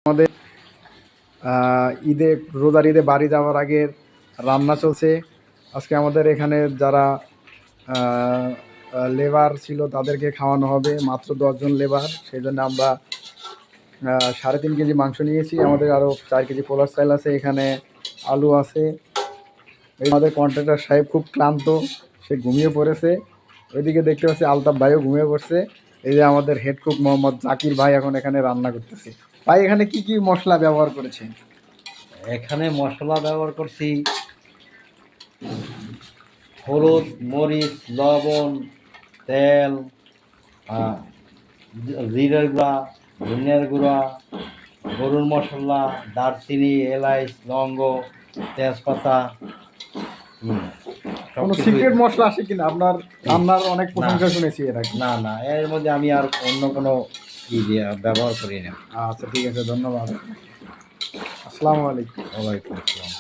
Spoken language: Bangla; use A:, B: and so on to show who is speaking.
A: আমাদের ঈদে রোজার ঈদে বাড়ি যাওয়ার আগে রান্না চলছে। আজকে আমাদের এখানে যারা লেবার ছিল তাদেরকে খাওয়ানো হবে, মাত্র 10 জন লেবার। সেই জন্য আমরা 3.5 কেজি মাংস নিয়েছি। আমাদের আরও 4 কেজি পোলার চাল আছে, এখানে আলু আছে। আমাদের কন্ট্রাক্টর সাহেব খুব ক্লান্ত, সে ঘুমিয়ে পড়েছে। ওইদিকে দেখতে পাচ্ছি আলতাফ ভাইও ঘুমিয়ে পড়ছে। এই যে আমাদের হেড কুক মোহাম্মদ জাকির ভাই এখন এখানে রান্না করতেছে। ভাই এখানে কি কি মশলা ব্যবহার করেছেন?
B: এখানে মশলা ব্যবহার করছি হলুদ, মরিচ, লবণ, তেল, জিরার গুঁড়া, ধনিয়ার গুঁড়া, গরুর মশলা, দারচিনি, এলাচ, লবঙ্গ, তেজপাতা।
A: কোনো সিক্রেট মশলা আছে কিনা? আপনার রান্নার অনেক প্রশংসা শুনেছি এর আগে।
B: না না, এর মধ্যে আমি আর অন্য কোনো ব্যবহার করি না।
A: আচ্ছা ঠিক আছে, ধন্যবাদ। আসসালামু আলাইকুম।
B: ওয়ালাইকুম আসসালাম।